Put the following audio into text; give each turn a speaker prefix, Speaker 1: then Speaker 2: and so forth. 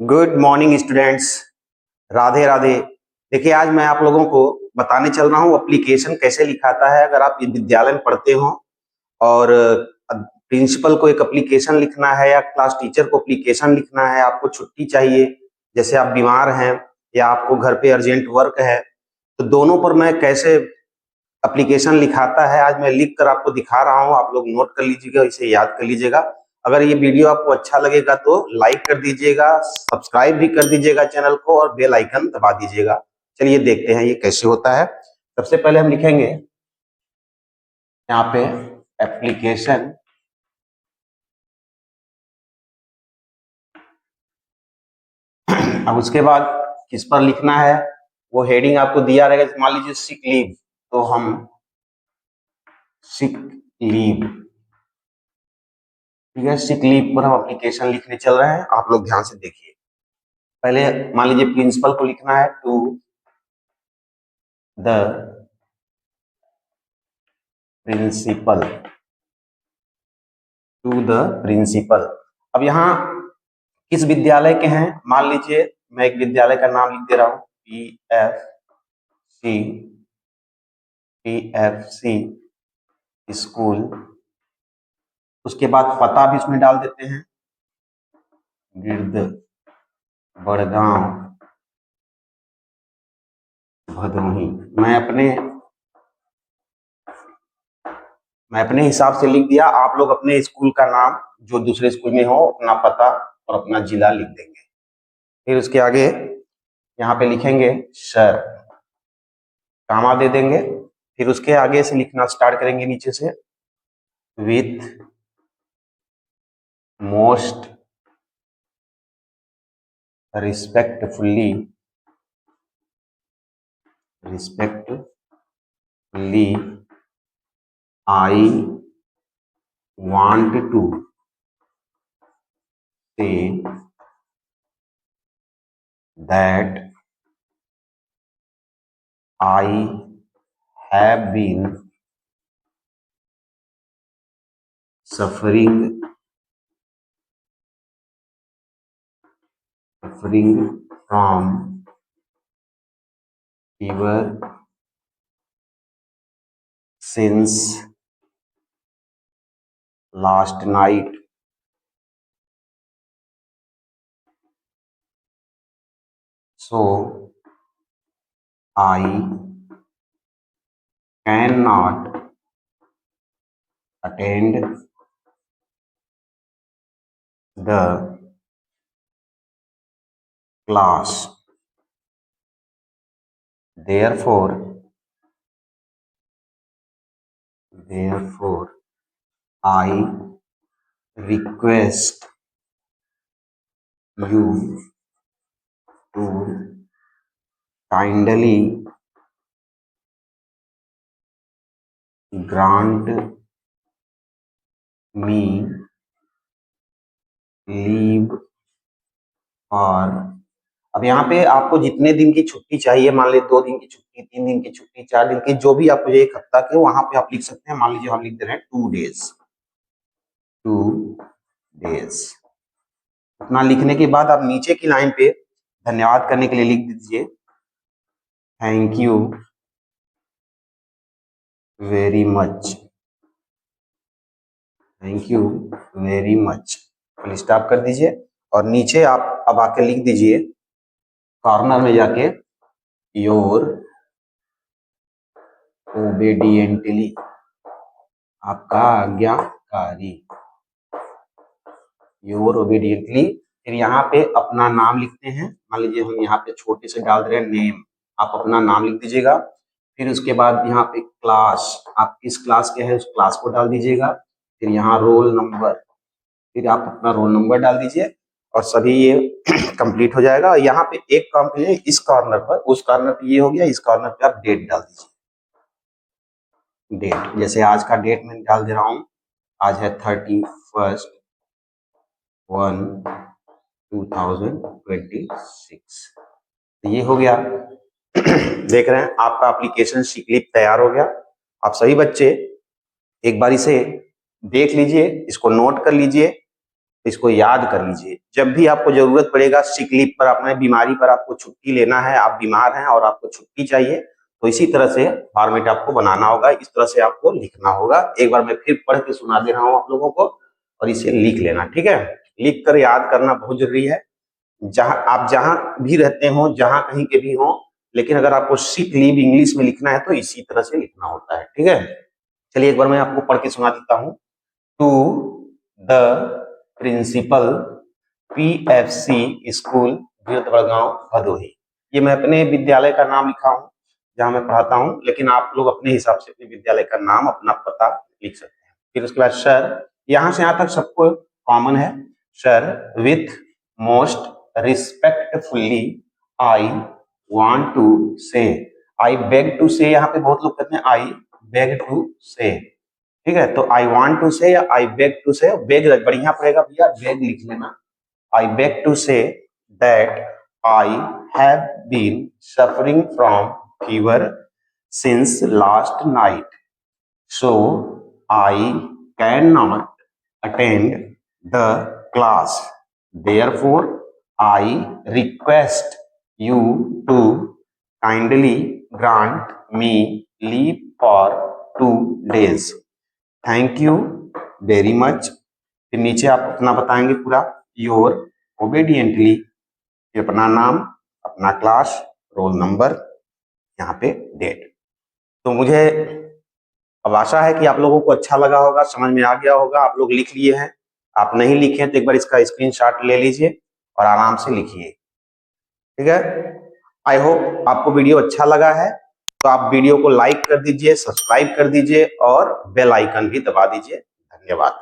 Speaker 1: Good morning students. Radhe Radhe. देखिए, आज मैं आप लोगों को बताने चल रहा हूँ एप्लीकेशन कैसे लिखाता है। अगर आप विद्यालय में पढ़ते हो और प्रिंसिपल को एक एप्लीकेशन लिखना है या क्लास टीचर को एप्लीकेशन लिखना है, आपको छुट्टी चाहिए, जैसे आप बीमार हैं या आपको घर पे अर्जेंट वर्क है, तो दोनों पर मैं कैसे एप्लीकेशन लिखाता है आज मैं लिख कर आपको दिखा रहा हूँ। आप लोग नोट कर लीजिएगा, इसे याद कर लीजिएगा। अगर ये वीडियो आपको अच्छा लगेगा तो लाइक कर दीजिएगा, सब्सक्राइब भी कर दीजिएगा चैनल को और बेल आइकन दबा दीजिएगा। चलिए देखते हैं ये कैसे होता है। सबसे पहले हम लिखेंगे यहाँ पे एप्लीकेशन, अब उसके बाद किस पर लिखना है वो हेडिंग आपको दिया रहेगा। मान लीजिए सिक लीव, तो हम सिक लीव, ठीक है, सिक लीव पर हम एप्लीकेशन लिखने चल रहे हैं। आप लोग ध्यान से देखिए। पहले मान लीजिए प्रिंसिपल को लिखना है to the principal, to the principal. अब यहाँ किस विद्यालय के हैं, मान लीजिए मैं एक विद्यालय का नाम लिख दे रहा हूँ, PFC स्कूल। उसके बाद पता भी इसमें डाल देते हैं, गिरद बड़गांव भदोही। मैं अपने हिसाब से लिख दिया। आप लोग अपने स्कूल का नाम जो दूसरे स्कूल में हो, अपना पता और अपना जिला लिख देंगे। फिर उसके आगे यहाँ पे लिखेंगे सर, कामा दे देंगे। फिर उसके आगे से लिखना स्टार्ट करेंगे नीचे से, with most respectfully I want to say that I have been suffering from fever since last night. So I cannot attend the class. Therefore I request you to kindly grant me leave और अब यहाँ पे आपको जितने दिन की छुट्टी चाहिए, मान लीजिए 2 दिन की छुट्टी, 3 दिन की छुट्टी, 4 दिन की, जो भी आपको 1 हफ्ता के, वहां पे आप लिख सकते हैं। मान लीजिए हम लिख दे रहे हैं 2 डेज। इतना लिखने के बाद आप नीचे की लाइन पे धन्यवाद करने के लिए लिख दीजिए, thank you very much, thank you very much. Full stop कर दीजिए और नीचे आप अब आके लिख दीजिए कॉर्नर में जाके, योर ओबेडिएंटली, आपका आज्ञाकारी, योर ओबीडियंटली। फिर यहाँ पे अपना नाम लिखते हैं। मान लीजिए हम यहाँ पे छोटे से डाल दे रहे हैं नेम, आप अपना नाम लिख दीजिएगा। फिर उसके बाद यहाँ पे क्लास, आप किस क्लास के हैं उस क्लास को डाल दीजिएगा। फिर यहाँ रोल नंबर, फिर आप अपना रोल नंबर डाल दीजिए और सभी ये कंप्लीट हो जाएगा। यहाँ पे एक काम कीजिए, इस कॉर्नर पर, उस कॉर्नर पे ये हो गया, इस कॉर्नर पे आप डेट डाल दीजिए। डेट, जैसे आज का डेट मैं डाल दे रहा हूँ, आज है 31/1/2026। तो ये हो गया। देख रहे हैं आपका एप्लीकेशन स्लिप तैयार हो गया। आप सभी बच्चे एक बार इसे देख लीजिए, इसको नोट कर लीजिए इसको याद कर लीजिए। जब भी आपको जरूरत पड़ेगा, सिक लीव पर, अपने बीमारी पर आपको छुट्टी लेना है, आप बीमार हैं और आपको छुट्टी चाहिए, तो इसी तरह से फॉर्मेट आपको बनाना होगा, इस तरह से आपको लिखना होगा। एक बार मैं फिर पढ़ के सुना दे रहा हूँ आप लोगों को, और इसे लिख लेना, ठीक है। लिख कर याद करना बहुत जरूरी है। जहां भी रहते हो, जहां कहीं के भी हो, लेकिन अगर आपको सिक लीव इंग्लिश में लिखना है तो इसी तरह से लिखना होता है, ठीक है। चलिए एक बार मैं आपको पढ़ के सुना देता हूँ। To the principal PFC school Badgaon Bhadohi. ये मैं अपने विद्यालय का नाम लिखा हूँ जहां मैं पढ़ाता हूँ, लेकिन आप लोग अपने हिसाब से अपने विद्यालय का नाम, अपना पता लिख सकते हैं। फिर उसके बाद सर, यहां से यहां तक सबको कॉमन है। Sir, with most respectfully I want to say. I beg to से, यहाँ पे बहुत लोग कहते हैं आई बेग टू से, ठीक है। तो आई वांट टू से या I beg to say, beg बढ़िया पड़ेगा भैया, बेग लिख लेना। I beg to say that I have been suffering from fever since last night, so I can not attend the class, therefore I request you to kindly grant me leave for 2 days. Thank you very much. फिर नीचे आप अपना बताएंगे पूरा, your obediently, अपना नाम, अपना class, roll number, यहाँ पे डेट। तो मुझे अब आशा है कि आप लोगों को अच्छा लगा होगा, समझ में आ गया होगा। आप लोग लिख लिए हैं, आप नहीं लिखे हैं तो एक बार इसका स्क्रीनशॉट ले लीजिए और आराम से लिखिए, ठीक है। आई होप आपको वीडियो अच्छा लगा है, तो आप वीडियो को लाइक कर दीजिए, सब्सक्राइब कर दीजिए और बेल आइकन भी दबा दीजिए। धन्यवाद।